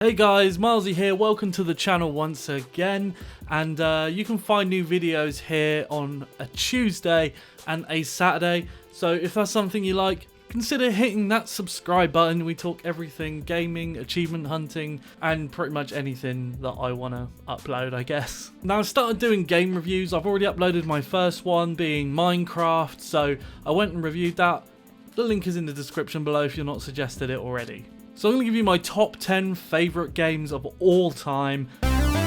Hey guys, MileZee here, welcome to the channel once again, and you can find new videos here on a Tuesday and a Saturday, so if that's something you like, consider hitting that subscribe button. We talk everything gaming, achievement hunting, and pretty much anything that I want to upload, I guess. Now I started doing game reviews. I've already uploaded my first one being Minecraft, so I went and reviewed that. The link is in the description below if you've not suggested it already. So I'm going to give you my top 10 favourite games of all time. I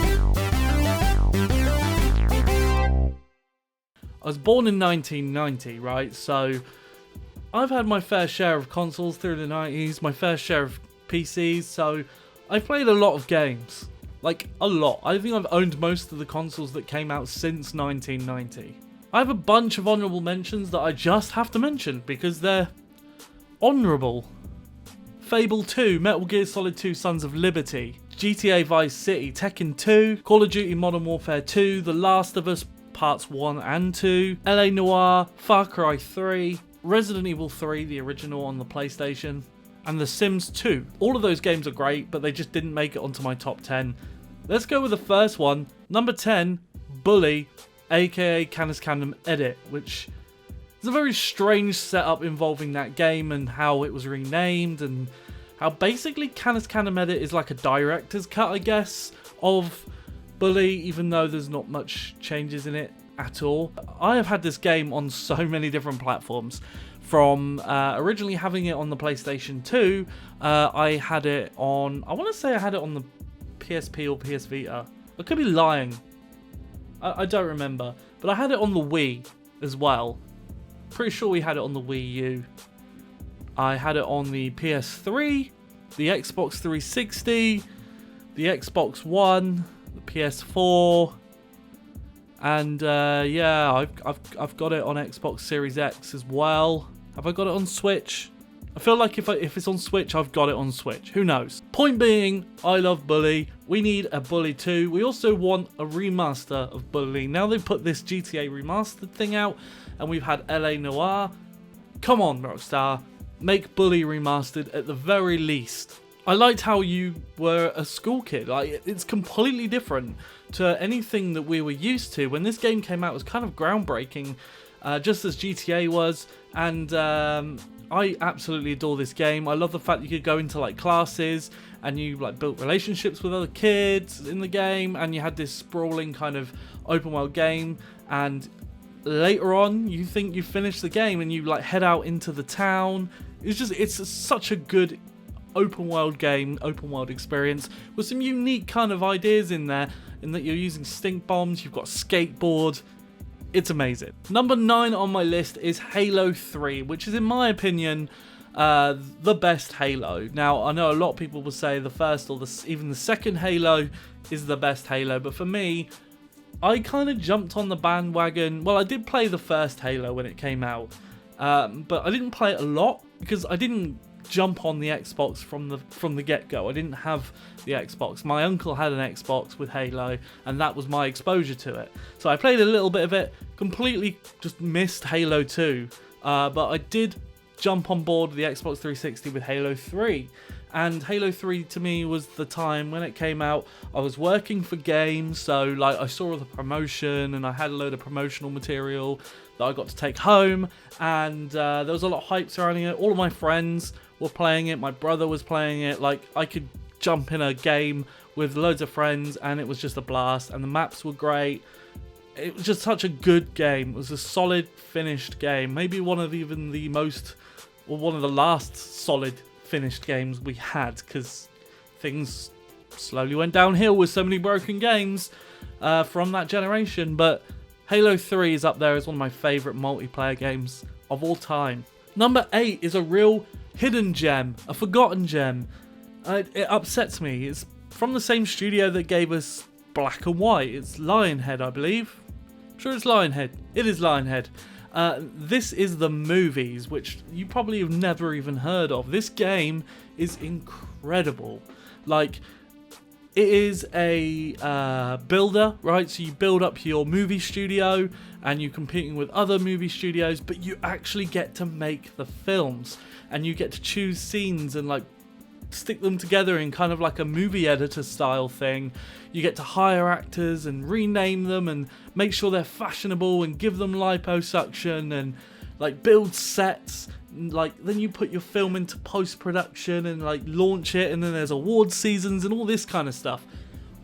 was born in 1990, right? So I've had my fair share of consoles through the 90s, my fair share of PCs, so I've played a lot of games. Like, a lot. I think I've owned most of the consoles that came out since 1990. I have a bunch of honourable mentions that I just have to mention because they're honourable. Fable 2, Metal Gear Solid 2 Sons of Liberty, GTA Vice City, Tekken 2, Call of Duty Modern Warfare 2, The Last of Us Parts 1 and 2, LA Noire, Far Cry 3, Resident Evil 3, the original on the PlayStation, and The Sims 2. All of those games are great, but they just didn't make it onto my top 10. Let's go with the first one, number 10, Bully, aka Canis Canem Edit, which it's a very strange setup involving that game and how it was renamed and how basically Canis Canem Edit is like a director's cut, I guess, of Bully, even though there's not much changes in it at all. I have had this game on so many different platforms. From originally having it on the PlayStation 2, I had it on, I want to say I had it on the PSP or PS Vita. I could be lying. I don't remember. But I had it on the Wii as well. Pretty sure we had it on the Wii U. I had it on the PS3, the Xbox 360, the Xbox One, the PS4, and yeah, I've got it on Xbox Series X as well. Have I got it on Switch? I feel like if it's on Switch, I've got it on Switch. Who knows? Point being, I love Bully. We need a Bully 2. We also want a remaster of Bully. Now they've put this GTA remastered thing out, and we've had LA Noire. Come on, Rockstar. Make Bully remastered at the very least. I liked how you were a school kid. Like, it's completely different to anything that we were used to. When this game came out, it was kind of groundbreaking, just as GTA was, and I absolutely adore this game. I love the fact you could go into like classes and you like built relationships with other kids in the game, and you had this sprawling kind of open world game, and later on you think you finished the game and you like head out into the town. It's such a good open world game, open world experience with some unique kind of ideas in there, in that you're using stink bombs, you've got skateboard. It's amazing. Number 9 on my list is Halo 3, which is in my opinion the best Halo. Now I know a lot of people will say the first or even the second Halo is the best Halo, but for me, I kind of jumped on the bandwagon. Well, I did play the first Halo when it came out, but I didn't play it a lot because I didn't jump on the Xbox from the get-go. I didn't have the Xbox. My uncle had an Xbox with Halo, and that was my exposure to it. So I played a little bit of it, completely just missed Halo 2, but I did jump on board the Xbox 360 with Halo 3. And Halo 3 to me was the time when it came out. I was working for games, so like I saw the promotion and I had a load of promotional material that I got to take home, and there was a lot of hype surrounding it. All of my friends were playing it, my brother was playing it. Like, I could jump in a game with loads of friends and it was just a blast, and the maps were great. It was just such a good game. It was a solid finished game, maybe one of even the most, or one of the last solid finished games we had, because things slowly went downhill with so many broken games from that generation. But Halo 3 is up there as one of my favourite multiplayer games of all time. Number 8 is a real hidden gem, a forgotten gem. It upsets me. It's from the same studio that gave us Black and White. It's Lionhead, I believe. I'm sure it's Lionhead. It is Lionhead. This is the movies, which you probably have never even heard of. This game is incredible. Like, it is a builder, right? So you build up your movie studio and you're competing with other movie studios, but you actually get to make the films and you get to choose scenes and like stick them together in kind of like a movie editor style thing. You get to hire actors and rename them and make sure they're fashionable and give them liposuction and like build sets. Like then you put your film into post-production and like launch it, and then there's award seasons and all this kind of stuff.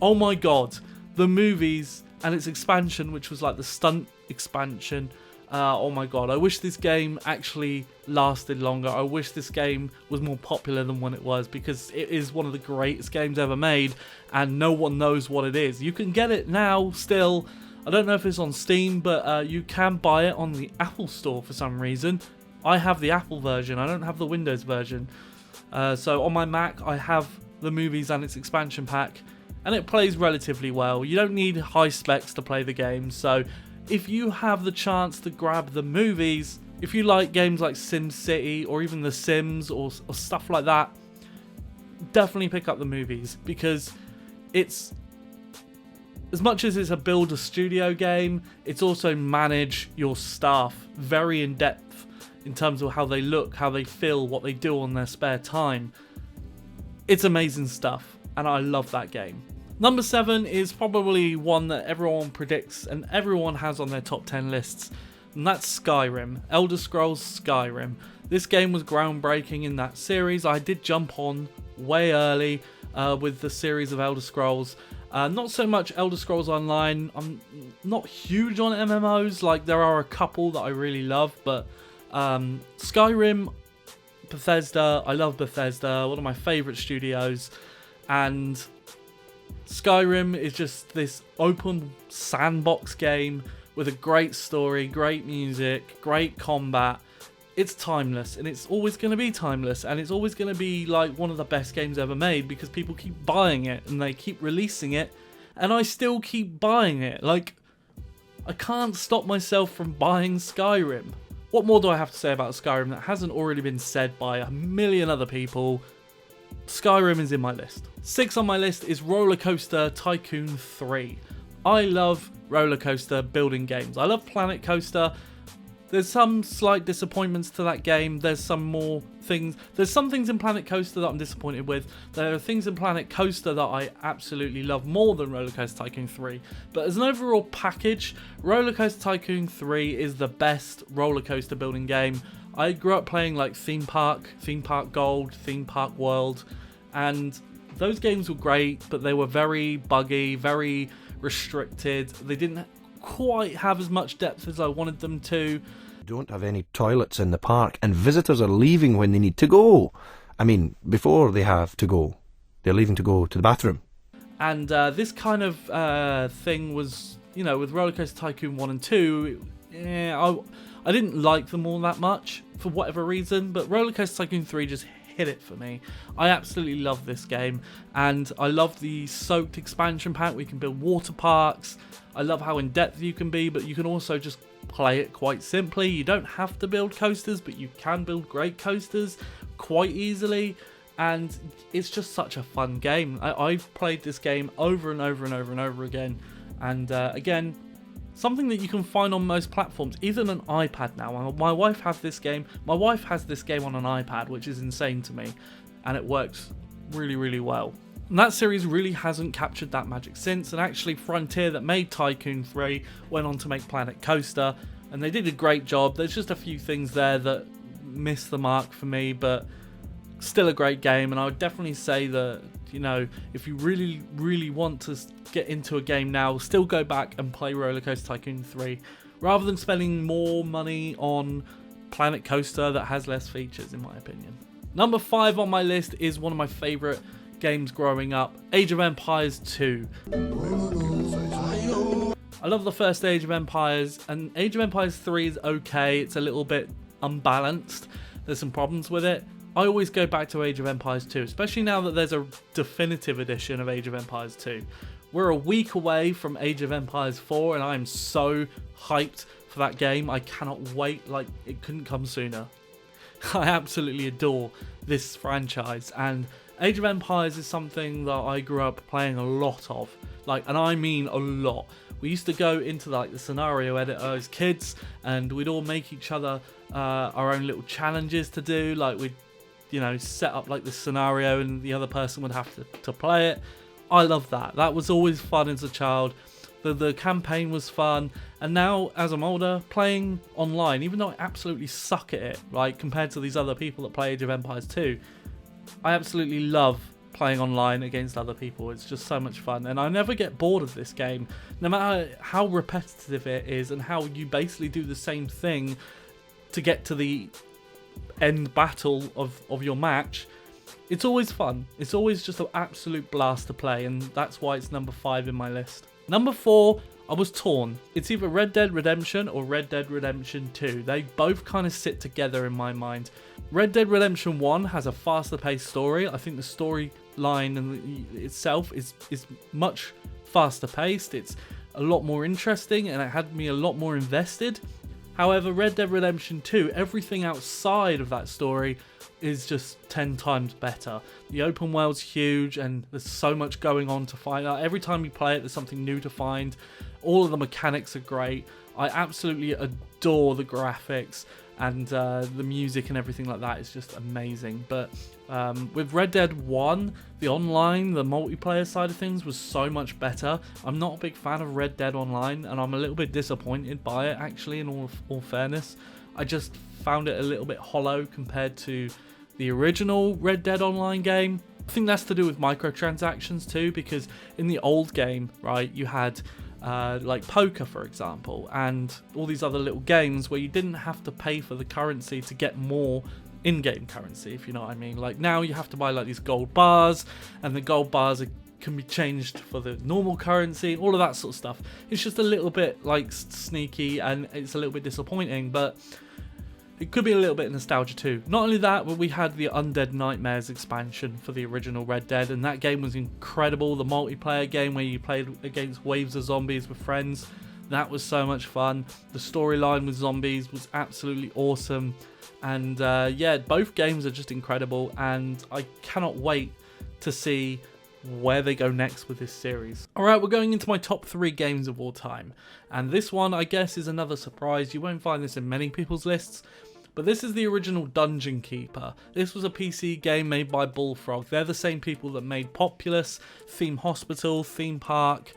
Oh my god, the movies and its expansion, which was like the stunt expansion. Oh my god, I wish this game actually lasted longer. I wish this game was more popular than when it was, because it is one of the greatest games ever made and no one knows what it is. You can get it now still. I don't know if it's on Steam, but you can buy it on the Apple Store for some reason. I have the Apple version, I don't have the Windows version. So on my Mac I have the movies and its expansion pack, and it plays relatively well. You don't need high specs to play the game, so if you have the chance to grab the movies, if you like games like SimCity or even The Sims or stuff like that, definitely pick up the movies, because it's, as much as it's a build a studio game, it's also manage your staff very in depth in terms of how they look, how they feel, what they do on their spare time. It's amazing stuff, and I love that game. Number 7 is probably one that everyone predicts and everyone has on their top 10 lists, and that's Skyrim. Elder Scrolls Skyrim. This game was groundbreaking in that series. I did jump on way early with the series of Elder Scrolls. Not so much Elder Scrolls Online. I'm not huge on MMOs, like there are a couple that I really love, but Skyrim, Bethesda, I love Bethesda, one of my favourite studios, and Skyrim is just this open sandbox game with a great story, great music, great combat. It's timeless, and it's always going to be timeless, and it's always going to be like one of the best games ever made, because people keep buying it and they keep releasing it, and I still keep buying it. Like, I can't stop myself from buying Skyrim. What more do I have to say about Skyrim that hasn't already been said by a million other people? Skyrim is in my list. 6 on my list is Roller Coaster Tycoon 3. I love roller coaster building games. I love Planet Coaster. There's some slight disappointments to that game. There's some things in Planet Coaster that I'm disappointed with. There are things in Planet Coaster that I absolutely love more than Roller Coaster Tycoon 3. But as an overall package, Roller Coaster Tycoon 3 is the best roller coaster building game. I grew up playing like Theme Park Gold, Theme Park World, and those games were great, but they were very buggy, very restricted. They didn't quite have as much depth as I wanted them to. Don't have any toilets in the park, and visitors are leaving when they need to go. I mean, before they have to go, they're leaving to go to the bathroom. And this kind of thing was, you know, with Roller Coaster Tycoon 1 and 2, I didn't like them all that much for whatever reason, but Roller Coaster Tycoon 3 just hit it for me. I absolutely love this game, and I love the soaked expansion pack. We can build water parks. I love how in depth you can be, but you can also just play it quite simply. You don't have to build coasters, but you can build great coasters quite easily, and it's just such a fun game. I've played this game over and over and over and over again, and again, something that you can find on most platforms, even an iPad now. My wife has this game. My wife has this game on an iPad, which is insane to me, and it works really, really well. And that series really hasn't captured that magic since, and actually Frontier, that made Tycoon 3, went on to make Planet Coaster, and they did a great job. There's just a few things there that miss the mark for me, but still a great game. And I would definitely say that, you know, if you really, really want to get into a game now, still go back and play Roller Coaster Tycoon 3, rather than spending more money on Planet Coaster that has less features, in my opinion. Number 5 on my list is one of my favourite games growing up, Age of Empires 2. I love the first Age of Empires, and Age of Empires 3 is okay. It's a little bit unbalanced. There's some problems with it. I always go back to Age of Empires 2, especially now that there's a definitive edition of Age of Empires 2. We're a week away from Age of Empires 4, and I'm so hyped for that game. I cannot wait, like it couldn't come sooner. I absolutely adore this franchise, and Age of Empires is something that I grew up playing a lot of, and I mean a lot. We used to go into the scenario editor as kids, and we'd all make each other our own little challenges to do. We'd you know, set up like this scenario and the other person would have to play it. I love that. That was always fun as a child. The campaign was fun, and now as I'm older, playing online, even though I absolutely suck at it, like compared to these other people that play Age of Empires 2, I absolutely love playing online against other people. It's just so much fun, and I never get bored of this game, no matter how repetitive it is and how you basically do the same thing to get to the end battle of your match. It's always fun. It's always just an absolute blast to play, and that's why it's number 5 in my list. Number 4, I was torn. It's either Red Dead Redemption or Red Dead Redemption 2. They both kind of sit together in my mind. Red Dead Redemption 1 has a faster paced story. I think the storyline itself is much faster paced. It's a lot more interesting, and it had me a lot more invested. However, Red Dead Redemption 2, everything outside of that story is just 10 times better. The open world's huge, and there's so much going on to find out. Every time you play it, there's something new to find. All of the mechanics are great. I absolutely adore the graphics, and the music and everything like that is just amazing. But with Red Dead 1, the online, the multiplayer side of things was so much better. I'm not a big fan of Red Dead Online, and I'm a little bit disappointed by it, actually, in all fairness. I just found it a little bit hollow compared to the original Red Dead Online game. I think that's to do with microtransactions too, because in the old game, right, you had like poker, for example, and all these other little games where you didn't have to pay for the currency to get more in-game currency, if you know what I mean. Like now you have to buy like these gold bars, and the gold bars can be changed for the normal currency, all of that sort of stuff. It's just a little bit like sneaky, and it's a little bit disappointing, but it could be a little bit of nostalgia too. Not only that, but we had the Undead Nightmares expansion for the original Red Dead, and that game was incredible. The multiplayer game where you played against waves of zombies with friends, that was so much fun. The storyline with zombies was absolutely awesome, and yeah, both games are just incredible, and I cannot wait to see where they go next with this series. Alright, we're going into my top 3 games of all time, and this one I guess is another surprise. You won't find this in many people's lists, but this is the original Dungeon Keeper. This was a PC game made by Bullfrog. They're the same people that made Populous, Theme Hospital, Theme Park.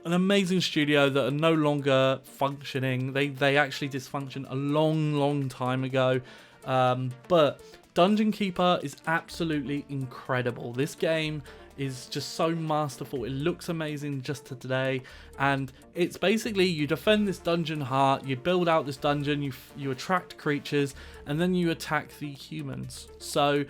An amazing studio that are no longer functioning. They actually dysfunctioned a long time ago. But Dungeon Keeper is absolutely incredible. This game is just so masterful. It looks amazing just to today, and it's basically you defend this dungeon heart, you build out this dungeon, you attract creatures, and then you attack the humans. So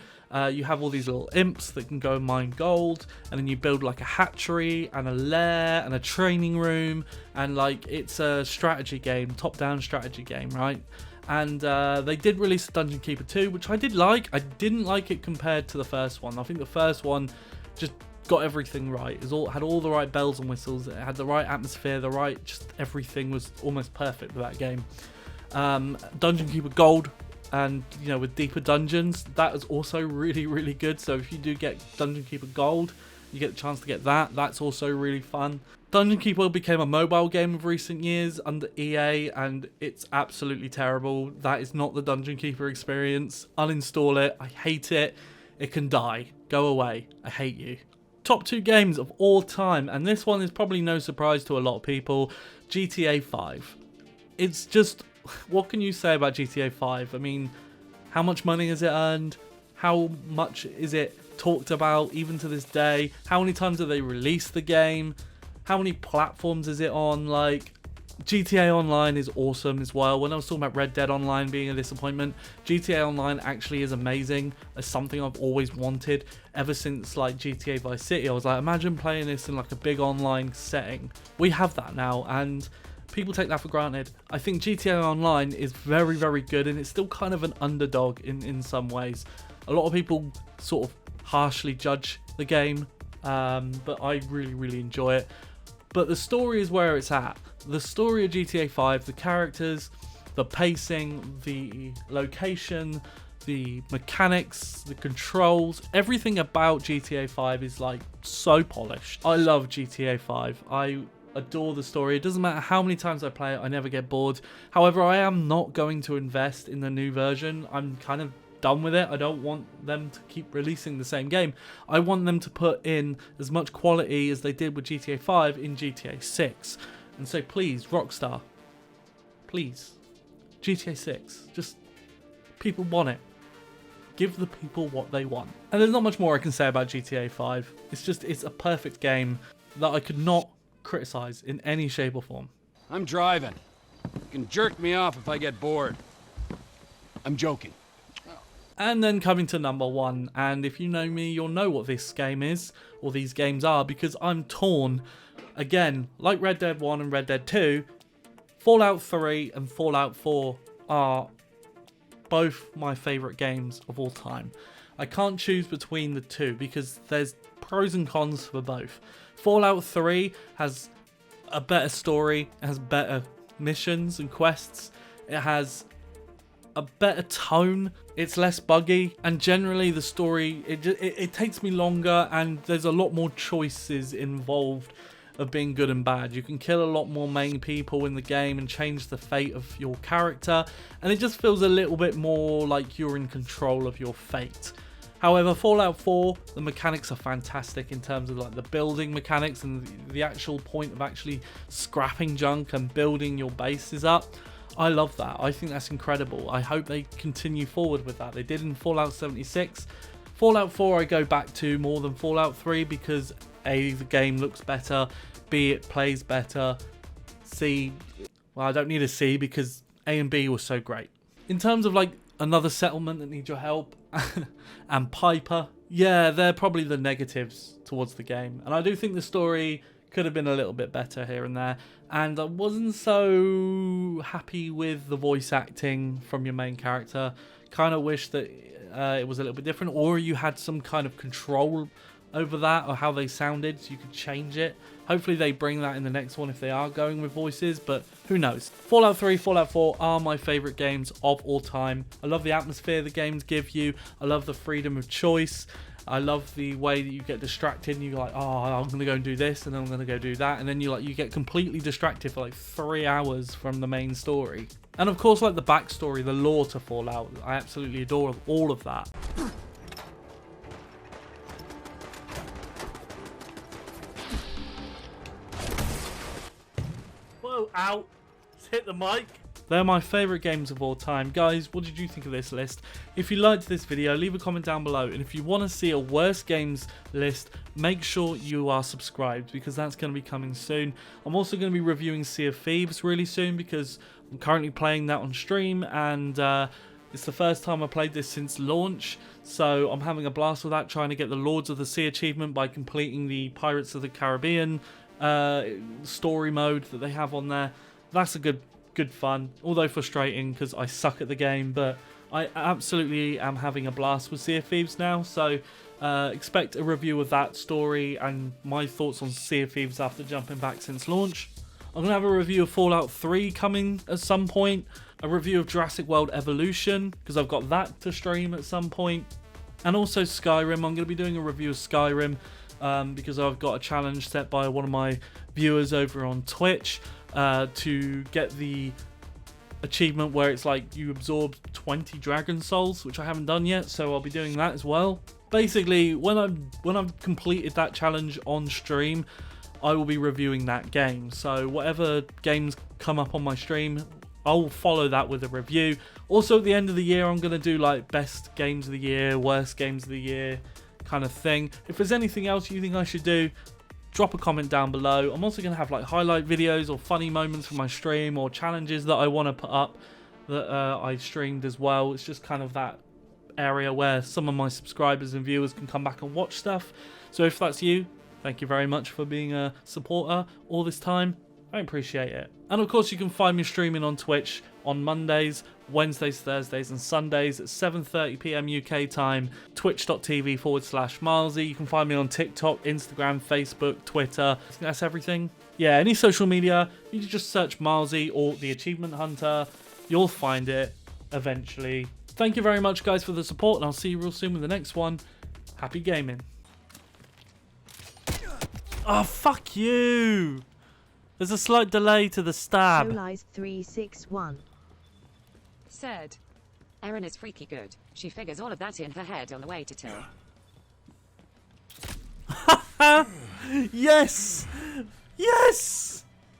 you have all these little imps that can go and mine gold, and then you build like a hatchery and a lair and a training room, and like it's a strategy game, top-down strategy game, right? And they did release Dungeon Keeper 2, which I did like. I didn't like it compared to the first one. I think the first one just got everything right. It had all the right bells and whistles. It had the right atmosphere, just everything was almost perfect for that game. Dungeon Keeper Gold, and you know, with deeper dungeons, that is also really good. So if you do get Dungeon Keeper Gold, you get the chance to get that. That's also really fun. Dungeon Keeper became a mobile game of recent years under EA, and it's absolutely terrible. That is not the Dungeon Keeper experience. Uninstall it. I hate it. It can die. Go away. I hate you. Top 2 games of all time, and this one is probably no surprise to a lot of people. GTA 5. It's just, what can you say about GTA 5? I mean, how much money has it earned? How much is it talked about even to this day? How many times have they released the game? How many platforms is it on? Like, GTA Online is awesome as well. When I was talking about Red Dead Online being a disappointment, GTA Online actually is amazing. It's something I've always wanted ever since like GTA Vice City. I was like, imagine playing this in like a big online setting. We have that now, and people take that for granted. I think GTA Online is very good, and it's still kind of an underdog in some ways. A lot of people sort of harshly judge the game, but I really enjoy it. But the story is where it's at. The story of GTA 5, the characters, the pacing, the location, the mechanics, the controls, everything about GTA 5 is like so polished. I love GTA 5. I adore the story. It doesn't matter how many times I play it, I never get bored. However, I am not going to invest in the new version. I'm kind of done with it. I don't want them to keep releasing the same game. I want them to put in as much quality as they did with GTA 5 in GTA 6. And so please, Rockstar, please, GTA 6, just, people want it. Give the people what they want. And there's not much more I can say about GTA 5. It's a perfect game that I could not criticize in any shape or form. I'm driving. You can jerk me off if I get bored. I'm joking. And then coming to number 1, and if you know me, you'll know what this game is, or these games are, because I'm torn. Again, like Red Dead 1 and Red Dead 2, Fallout 3 and Fallout 4 are both my favourite games of all time. I can't choose between the two because there's pros and cons for both. Fallout 3 has a better story, it has better missions and quests, it has a better tone, it's less buggy, and generally the story, it takes me longer, and there's a lot more choices involved of being good and bad. You can kill a lot more main people in the game and change the fate of your character, and it just feels a little bit more like you're in control of your fate. However, Fallout 4, the mechanics are fantastic in terms of like the building mechanics and the actual point of actually scrapping junk and building your bases up. I love that. I think that's incredible. I hope they continue forward with that. They did in Fallout 76. Fallout 4 I go back to more than Fallout 3 because A, the game looks better, B, it plays better, C, well, I don't need a C because A and B were so great. In terms of like another settlement that needs your help and Piper, yeah, they're probably the negatives towards the game. And I do think the story could have been a little bit better here and there. And I wasn't so happy with the voice acting from your main character. Kind of wish that it was a little bit different, or you had some kind of control over that or how they sounded so you could change it. Hopefully they bring that in the next one if they are going with voices, but who knows. Fallout 3, Fallout 4 are my favourite games of all time. I love the atmosphere the games give you. I love the freedom of choice. I love the way that you get distracted and you're like, oh, I'm going to go and do this and then I'm going to go do that. And then you get completely distracted for like 3 hours from the main story. And of course, like the backstory, the lore to Fallout, I absolutely adore all of that. Whoa, ow, just hit the mic. They're my favourite games of all time. Guys, what did you think of this list? If you liked this video, leave a comment down below. And if you want to see a worst games list, make sure you are subscribed because that's going to be coming soon. I'm also going to be reviewing Sea of Thieves really soon because I'm currently playing that on stream. And it's the first time I played this since launch. So I'm having a blast with that, trying to get the Lords of the Sea achievement by completing the Pirates of the Caribbean story mode that they have on there. That's a good fun, although frustrating because I suck at the game, but I absolutely am having a blast with Sea of Thieves now, so expect a review of that story and my thoughts on Sea of Thieves after jumping back since launch. I'm going to have a review of Fallout 3 coming at some point, a review of Jurassic World Evolution, because I've got that to stream at some point, and also Skyrim. I'm going to be doing a review of Skyrim because I've got a challenge set by one of my viewers over on Twitch to get the achievement where it's like you absorb 20 dragon souls, which I haven't done yet, so I'll be doing that as well. Basically, when I've completed that challenge on stream, I will be reviewing that game. So whatever games come up on my stream, I'll follow that with a review. Also at the end of the year, I'm going to do like best games of the year, worst games of the year kind of thing. If there's anything else you think I should do, drop a comment down below. I'm also going to have like highlight videos or funny moments from my stream or challenges that I want to put up that I streamed as well. It's just kind of that area where some of my subscribers and viewers can come back and watch stuff. So if that's you, thank you very much for being a supporter all this time. I appreciate it. And of course you can find me streaming on Twitch on Mondays, Wednesdays, Thursdays and Sundays at 7:30 PM UK time, twitch.tv/MileZee. You can find me on TikTok, Instagram, Facebook, Twitter. I think that's everything. Yeah, any social media, you can just search MileZee or The Achievement Hunter. You'll find it eventually. Thank you very much guys for the support and I'll see you real soon with the next one. Happy gaming. Oh, fuck you! There's a slight delay to the stab. Lies 361 said Erin is freaky good. She figures all of that in her head on the way to Till. Yes! Yes!